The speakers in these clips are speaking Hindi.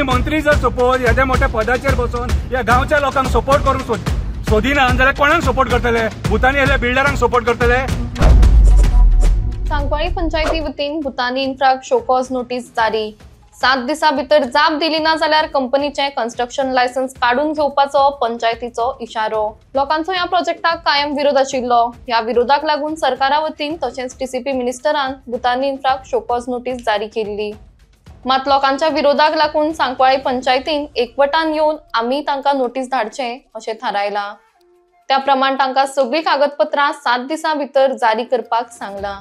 आम्ही मंत्री जर सपोज येद्या मोठ्या पदाचेर बसून या गावच्या लोकांक सपोर्ट करूंक सोदिना जाल्यार कोणाक सपोर्ट करतले? भुतानी आसल्या बिल्डरांक सपोर्ट करतले? सांकवाळी पंचायती वतीन भुतानी इन्फ्राक शोकॉज नोटीस जारी। 7 दिसां भितर जाप दिली ना जाल्यार कंपनीचे कन्स्ट्रक्शन लायसन्स काढून घेवपाचो पंचायतीचो इशारो। लोकांचो ह्या प्रोजेक्टाक कायम विरोध आशिल्लो। ह्या विरोधाक लागून सरकारा वतीन तशेंच टीसीपी मिनिस्टरान भुतानी इन्फ्राक शोकॉज नोटीस जारी केल्ली। मात लोकांच्या विरोधाक लागून सांकवाळी पंचायतीन एकवटान येवन आमी तांकां नोटीस धाडचे अशें थारायला। त्या प्रमाण तांकां सगळी कागदपत्रां 7 दिसां भितर जारी करपाक सांगला।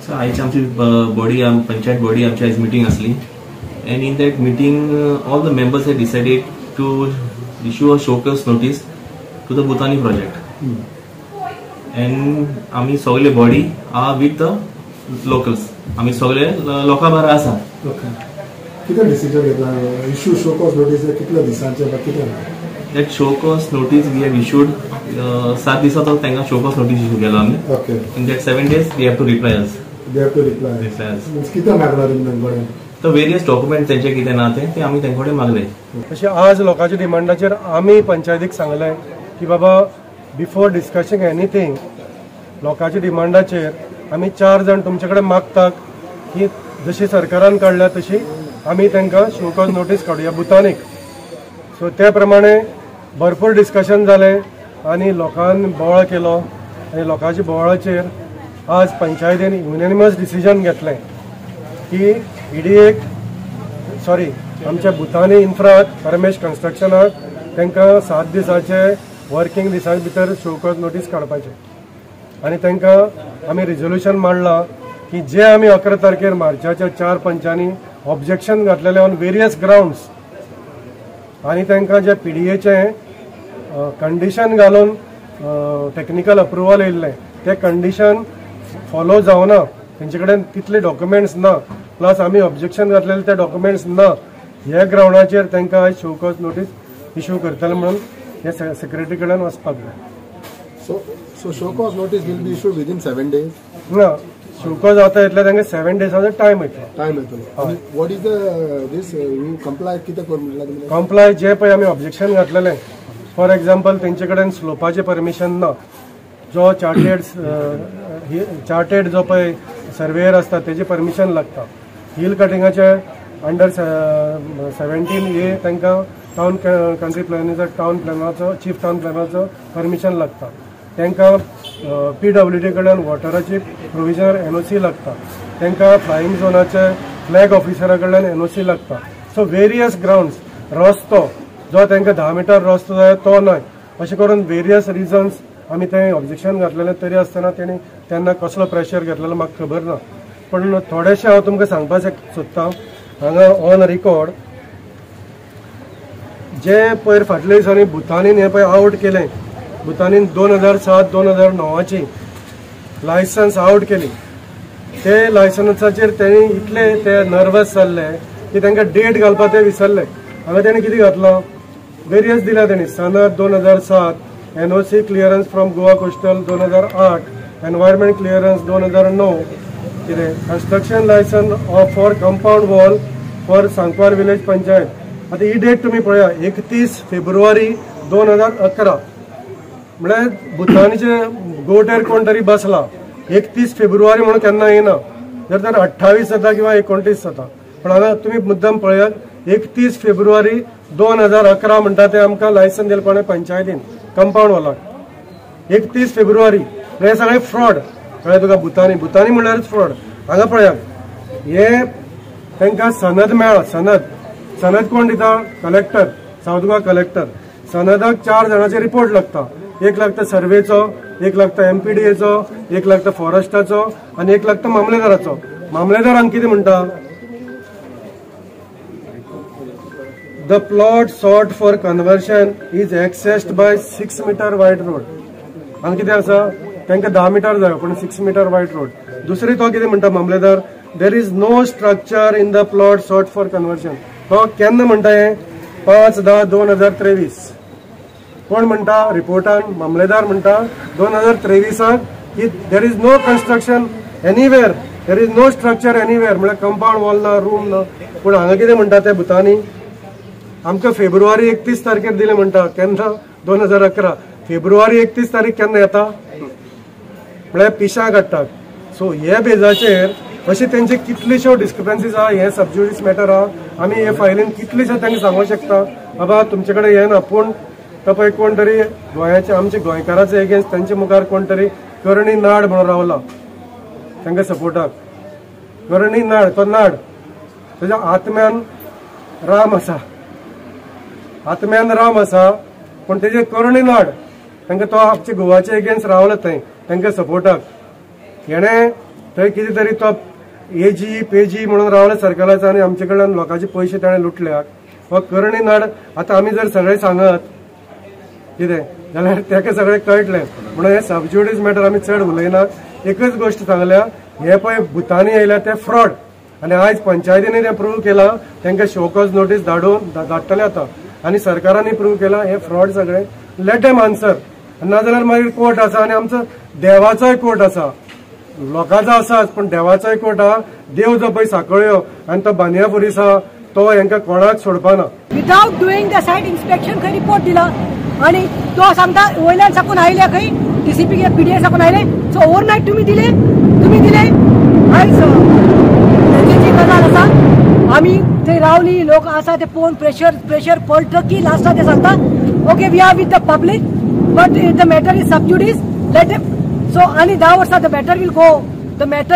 So आयज आमची बॉडी पंचायत बॉडी आमची आयज मीटिंग असली and in that meeting all the members had decided to issue a showcase notice to the Bhutani project and आमी सगळे body are with the locals आमी सगळे लोकां बारा आसा। किती डिसिजन घेतला इश्यू शोकॉज नोटीस कितल्या दिसांचे बाकी that showcase notice we have issued 7 दिवसाचो तांकां showcase notice issue केला आमी। Okay. In that 7 days they have to reply us. They have to reply us. किती मागला तुमच्याकडे? तो वेरियस डॉक्युमेंट तेंचे कितें ना ते आमी तेंकडे मागले। अशें आज लोकांच्या डिमांडाचेर आमी पंचायतीक सांगलें की बाबा बिफोर डिस्कसिंग एनीथिंग लोकांच्या डिमांडाचेर आमी 4 जाण तुमचे कडेन मागतात की जशी सरकारान काडल्या तशी आमी तांकां शोकॉज नोटीस काडुया भुतानीक। सो त्या प्रमाणे भरपूर डिस्कशन जालें आनी लोकांनी बोवाळ केलो आनी लोकांच्या बोवाळाचेर आज पंचायतीन युनिनिमस डिसिजन घेतलें की ईडीएक सॉरी आमच्या भुतानी इन्फ्राक परमेश कन्स्ट्रक्शनाक तांकां 7 दिसाचे वर्किंग दिसां भितर शोकॉज नोटीस काडपाचें आनी तांकां आमी रिजोल्युशन मांडलां की जे आमी 11 तारखेर मार्चाच्या 4 पंचांनी ऑब्जेक्शन घातलेलें ऑन वेरियस ग्राउंड्स आनी तांकां जे पीडीएचे कंडिशन घालून टेक्निकल अप्रुवल येयल्लें ते कंडिशन फॉलो जावना तेंचे कडेन तितले डॉक्युमेंट्स ना प्लस आमी ऑब्जेक्शन घातलेले ते डॉक्युमेंट्स ना ह्या ग्राउंडाचेर तांकां आज शोकॉज नोटीस इश्यू करतले म्हणून हे सेक्रेटरी कडेन वचपाक जाय। So show cause notice will be issued within 7 days? ना शोकॉज जाता येतले तांकां 7 डेजाचो टायम येतलो। What is this you comply कितें कर म्हणला? कंप्लाय जे पळय आमी ऑब्जेक्शन घातलेलें फॉर एग्जाम्पल तेंचे कडेन स्लोपाचें परमिशन ना जो चार्टेड जो पळय सर्वेयर आसता तेजी परमिशन लागता हिल कटिंगाचे अंडर 17A तांकां टावन कंट्री प्लॅनिंगाचो टावन प्लॅनाचो चीफ टावन प्लॅनाचो परमिशन लागता तांकां PWD कडल्यान वॉटराची प्रोविजनर NOC लागता तांकां फ्लायींग झोनाचे फ्लॅग ऑफिसरा कडल्यान NOC लागता। सो वेरियस ग्राउंड्स रस्तो जो तांकां 10 मीटर रस्तो जाय तो न्हय अशें करून वेरियस रिजन्स आमी ते ऑब्जेक्शन घातलेलें तरी आसतना तेणी तेन्ना कसलो प्रेशर घेतलेलो म्हाका खबर ना पण थोडेशें हांव तुमकां सांगपाक सोदतां हांगा ऑन रिकॉर्ड जे पयर फाटल्या दिसांनी भुतानीन हें पळय आउट केलें भुतानीन 2007-2009ची लायसन्स आउट केली ते लायसन्साचेर तेणी इतले ते नर्वस जाल्ले की तांकां डेट घालपाक ते विसरले। हांगा तेणी कितें घातलो वेरियस दिल्या तेणी सनद 2007 NOC clearance from Goa coastal 2008 environment clearance 2009 कितें construction license for compound wall for Sancoale village panchayat. आता ही डेट तुम्ही पळया 31 फेब्रुवारी 2011 म्हळ्यार भुतानीचे गोटेर कोण तरी बसला 31 फेब्रुवारी म्हणून केन्ना येना जर 28 जाता किंवा 29 जाता पण हांगा तुम्ही मुद्दम पळयात 31 फेब्रुवारी 2011 म्हणटा ते आमकां लायसन दिलें कोणें पंचायतीन कंपाउंड वॉलाक 31 फेब्रुवारी हे सगळे फ्रॉड कळ्ळें तुका भुतानी म्हणल्यारच फ्रॉड। हांगा पळयात हे तांकां सनद मेळ्ळा सनद कोण दिता कलेक्टर सावथ गोवा कलेक्टर सनदाक 4 जाणांचे रिपोर्ट लागता एक लागता सर्वेचो एक लागता MPDAचो एक लागता फॉरेस्टाचो आनी एक लागता मामलेदाराचो मामलेदारांक कितें म्हणटा, the plot sought for conversion is accessed by 6 metre wide road. हांगा कितें आसा, तांकां 10 मीटर जाय पण 6 मीटर वायड रोड. दुसरी तो कितें म्हणटा मामलेदार, there is no structure in the plot sought for conversion. तो केन्ना म्हणटा हे 5/10/2023. कोण म्हणटा रिपोर्टान, मामलेदार म्हणटा 2023 की there is no construction anywhere, there is no structure anywhere, म्हणजे कंपाऊंड वॉल ना, रूम ना. पूण हांगा कितें म्हणटा त्या भुतानी आमकां फेब्रुवारी 31 तारखेर दिले म्हणटा. केन्ना 2011 फेब्रुवारी 31 तारीख केन्ना येता, म्हळ्यार पिशां काडटात. सो हे बेजाचेर अशें तेंचे कितल्योश्यो डिस्क्रिपन्सीज आहा, हे सबज्युडिस मॅटर आहा. आमी हे फायलीन कितलेशे तांकां सांगूंक शकता बाबा तुमचे कडेन हे ना. पूण तो पळय कोण तरी गोंयाचे आमचे गोंयकाराचे एगेन्स्ट तांचे मुखार कोण तरी करणी नाड म्हणून रावला तांकां सपोर्टाक. करणी नाड, तो नाड ताच्या आत्म्यान राम आसा, आत्म्यान राम आसा, पण तेजे करणी नाड तांकां तो आमचे गोवाचे एगेन्स्ट रावला थंय तांकां सपोर्टाक. हेणे थंय कितें तरी तो एजी पेजी म्हणून रावला सरकाराचा आनी आमचे कडल्यान लोकांचे पयशे ताणें लुटल्यात. हो करणी नाड आतां आमी जर सगळे सांगत कितें जाल्यार ताका सगळें कळटलें. म्हणून हे सबज्युडिस मॅटर आमी चड उलयनात. एकच गोश्ट सांगल्या, हे पळय भुतानी येयल्या ते फ्रॉड, आनी आयज पंचायतींनी तें प्रूव्ह केलां. तांकां शोकॉज नोटीस धाडटले आतां, आनी सरकारांनी प्रूव्ह केलां हे फ्रॉड सगळे. Let them answer. नाजाल्यार मागीर कोर्ट आसा, आनी आमचो देवाचोय कोर्ट आसा, लोकांचो आसाच पण देवाचोय कोर्ट आहा. देव जो पळय सांकळ्यो आनी तो बानिया पुलीस आहा तो हांकां कोणाक सोडपाना. Without doing the site inspection खंय रिपोर्ट दिला आणि तो सांगता वयल्यान साकून आयल्या खंय टीसीपी पीडीए साकून आयले. सो ओवरनायट तुम्ही दिले आयज जी गजाल आसा आमी थंय रावली, लोक आसा ते पळोवन प्रेशर पडटा की लास्टाक ते सांगता okay we are with the public but the matter is sub judice late. So आणि 10 वर्सां the matter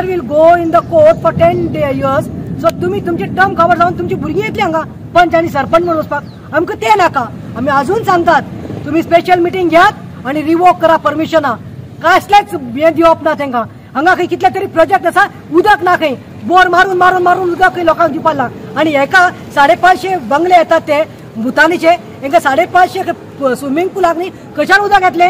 will go in the court for 10 years. So तुम्ही तुमचे टर्म कवर जावन तुमची भुरगीं येतली हांगा पंच आनी सरपंच म्हणून वचपाक. आमकां ते नाका. आमी अजून सांगतात तुम्ही स्पेशल मिटींग घेयात आणि रिवोक करा परमिशनां. कसलेच हे दिवप ना तांकां. हांगा खंय कितले तरी प्रोजेक्ट आसा, उदक ना खंय, बोर मारून उदक खंय लोकांक दिवपाक लागला. आणि हेका 550 बंगले येतात ते भुतानीचे, हांकां 550 स्विमींग पुलाक न्ही कशान उदक येतले.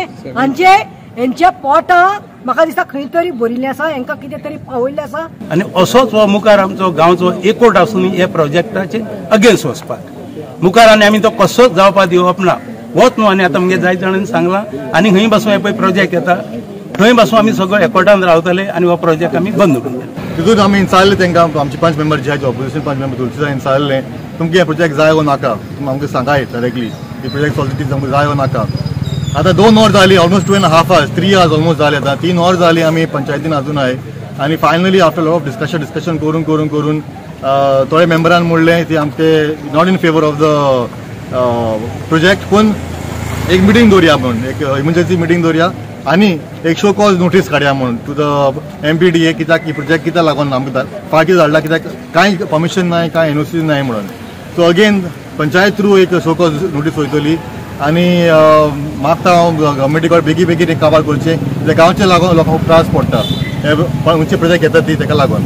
हेंचे पोटां म्हाका दिसता खंय तरी भरिल्ले आसा, हांकां कितें तरी पावयल्ले आसा. आनी असोच हो मुखार आमचो गांवचो एकवट आसून हे प्रोजेक्टाचे अगेन्स्ट वचपाक मुखार, आनी आमी तो कसोच जावपाक दिवप ना. होच न्हू, आनी आतां म्हणजे जायत जाणांनी सांगलां आनी खंय बसून हे पळय प्रोजेक्ट येता थंय बसून आमी सगळो एकवटान रावतले आनी हो प्रोजेक्ट आमी बंद करून. तितून आमी इंचारले तांकां, आमचे 5 मेंबर जे ऑपोजिशन 5 मेंबर तुळशीदास इंचारले तुमकां हे प्रोजेक्ट जाय वो नाका, तुमी आमकां सांगाय डायरेक्टली हे प्रोजेक्ट सॉलिडिटीज आमकां जाय वो नाका. आतां 2 वर जाली, ऑलमोस्ट 2.5 hours 3 hours ऑलमोस्ट जाले. आतां 3 hours जाली आमी पंचायतीन अजून आहे. आणि finally after lot of discussion करून थोडे मेंबरान म्हणलें की आमचे not in favour of the project, पूण एक मिटींग दवरया म्हणून, एक इमर्जन्सी मिटींग दवरया आनी एक शो कॉज नोटीस काडया म्हणून टू द MPDA. कित्याक ही प्रोजेक्ट कित्याक लागून आमकां फाटी धाडला, कित्याक कांय परमिशन नाय, कांय NOC नाय म्हणून. सो अगेन पंचायत थ्रू एक शो कॉज नोटीस वयतली आनी मागता हांव गव्हर्मेंटी कडेन बेगीन एक काबार करचें, कित्याक गांवचे लागून लोकांक खूब त्रास पडटा हे खंयचे प्रोजेक्ट येतात ती ताका लागून.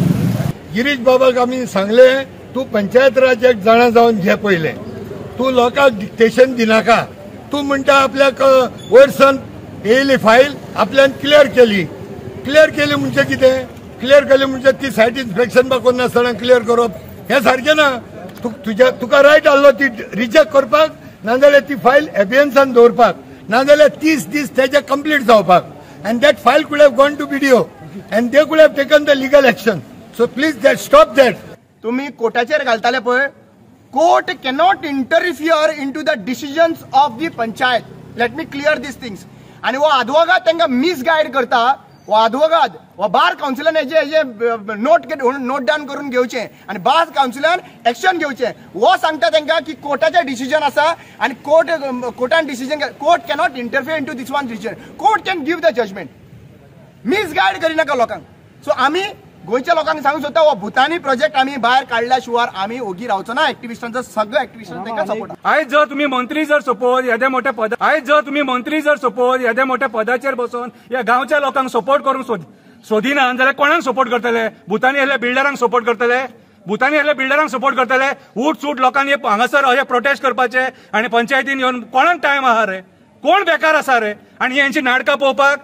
गिरीश बाबाक आमी सांगले तूं पंचायत राज एक जाणा जावन घे पयलें, तूं लोकांक डिक्टेशन दिनाका. तूं म्हणटा आपल्याक वयरसान येयली फायल आपल्यान क्लियर केली म्हणजे कितें, क्लियर केली म्हणजे ती सायट इन्स्पेक्शन बाकोन नासतना क्लियर करप हें सारकें ना. तुका रायट आसलो ती रिजेक्ट करपाक, नाजाल्यार ती फायल एबियन्सान दवरपाक, नाजाल्यार 30 दीस तेजे कंप्लीट जावपाक. And that file could have gone to BDO and they could have taken the legal action. So please stop that. तुम्ही कोर्टाचेर घालताले पळय, court cannot interfere into the decisions of the panchayat. Let me clear these things. आणि वो आदवोगाद तांकां मिसगायड करता. वो आदवोगाद वो बार कावन्सिलान हेजे नोट डावन करून घेवचें आनी बार कावन्सिलान एक्शन घेवचें. वो सांगता तांकां की कोर्टाचें डिसिजन आसा आनी कोर्टान decision, court cannot interfere into this one decision. Court can give the judgment. Misguide करिनाका लोकांक. सो आमी गोंयच्या लोकांक सांगूक सोदता हो भुतानी प्रोजेक्ट आमी भायर काडल्या शिवाय आमी ओगी रावचो ना. एक्टिविस्टांचो सगळो एक्टिविस्टांचो तांकां सपोर्ट. आयज जर तुम्ही मंत्री जर सपोज येद्या मोठ्या पदाचेर बसून या गांवच्या लोकांक सोदिना जाल्यार कोणाक सपोर्ट करतले? भुतानी आयल्या बिल्डरांक सपोर्ट करतले? भुतानी आयल्या बिल्डरांक सपोर्ट करतले? उठ सूट लोकांनी हांगासर अशें प्रोटेस्ट करपाचे आनी पंचायतीन येवन कोणाक टायम आहा रे? कोण बेकार आसा रे? आनी यांची नाटकां पळोवपाक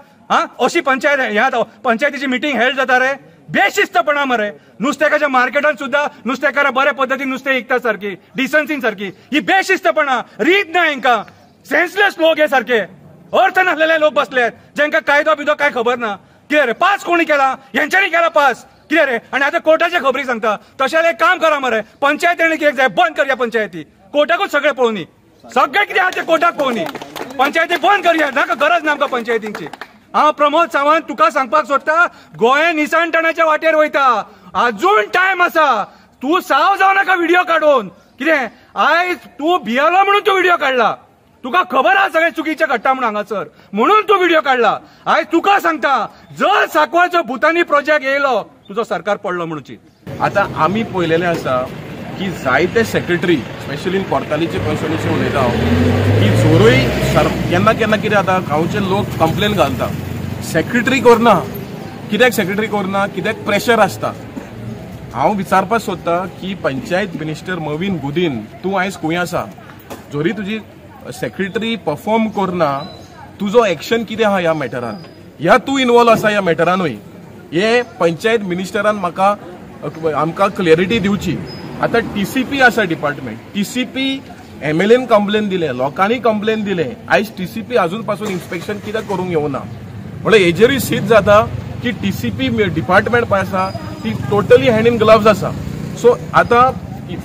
अशी पंचायतीची मिटींग हेल्ड जाता रे? बेशिस्तपणा मरे. नुस्तेकाच्या मार्केटात सुद्धा नुस्तेकारां बऱ्या पद्धतीन नुस्तें विकता सारकी, डिसन्सीन सारकी. ही बेशिस्तपणा, रीत ना हांकां. सेन्सलेस लोक हे सारखे अर्थ नासलेले लोक बसले जांकां कायदो बिदो काय खबर ना. कितें रे पास कोणी केला? यांच्यानी केला पास. कितें रे? आणि आता कोर्टाच्या खबरी सांगता. तशें एक काम करा मरे, पंचायतीने कितें जाय बंद करया पंचायती. कोर्टाकूच सगळे पळोवनी, सगळे कितें आहा ते कोर्टाक पळोवनी. पंचायती बंद करया, नाका गरज ना आमकां पंचायतींची. हांव प्रमोद सावंत तुका सांगपाक सोदता, गोंय निसाणटणाच्या वाटेर वयता. अजून टायम आसा. तू साव जाव नाका व्हिडिओ काडून. कितें आयज तू भियलो म्हणून तू व्हिडिओ काडला. तुका खबर आहा सगळे चुकीचे घडटा म्हणून हांगासर, म्हणून तू व्हिडिओ काडला. आयज तुका सांगता, जर सांकवाळचो भुतानी प्रोजेक्ट येयलो तुजो सरकार पडलो म्हणूची. आता आमी पळयलेले आसा की जायते सेक्रेटरी स्पेशली कोर्तालीचे कॉन्स्टिट्युएन्सी उलयता की जोरूय केन्ना केन्ना कितें जाता, गांवचे लोक कंप्लेन घालता सेक्रेटरी करना. कित्याक सेक्रेटरी करना? कित्याक प्रेशर आसता. हांव विचारपाक सोदता की पंचायत मिनिस्टर मवीन गुदीन, तूं आयज खंय आसा? जोरी तुजी सेक्रेटरी परफॉर्म करना, तुजो एक्शन कितें आहा ह्या मॅटरान? ह्या तूं इन्वॉल्व आसा ह्या मॅटरानूय. हे पंचायत मिनिस्टरान आमकां क्लॅरिटी दिवची. आता TCP आसा डिपार्टमेंट, TCP MLAन कंप्लेन दिले, लोकांनी कंप्लेन दिले. आयज TCP अजून पासून इन्स्पेक्शन कित्याक करूंक येवना? म्हणजे हेजेरूय सीद जाता की TCP डिपार्टमेंट पळय आसा ती टोटली हँड इन ग्लव्स आसा. सो आता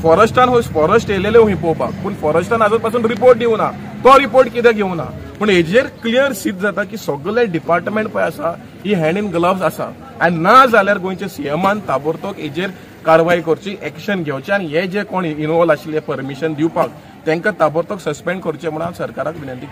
फॉरेस्टान फॉरेस्ट येयलेले खंय पळोवपाक, पूण फॉरेस्टान आजून पासून रिपोर्ट दिवना. तो रिपोर्ट कित्याक येवना? पूण हेजेर क्लियर सीद जाता की सगळे डिपार्टमेंट पळय आसा ही हँड इन ग्लव्स आसा. आनी ना जाल्यार गोंयच्या CMान ताबडतोब हेजेर कारवाई करची, एक्शन घेवची आनी हे जे कोण इन्वॉल्व आशिल्ले परमिशन दिवपाक तांकां ताबडतोब सस्पेंड करचे म्हणून सरकाराक विनंती.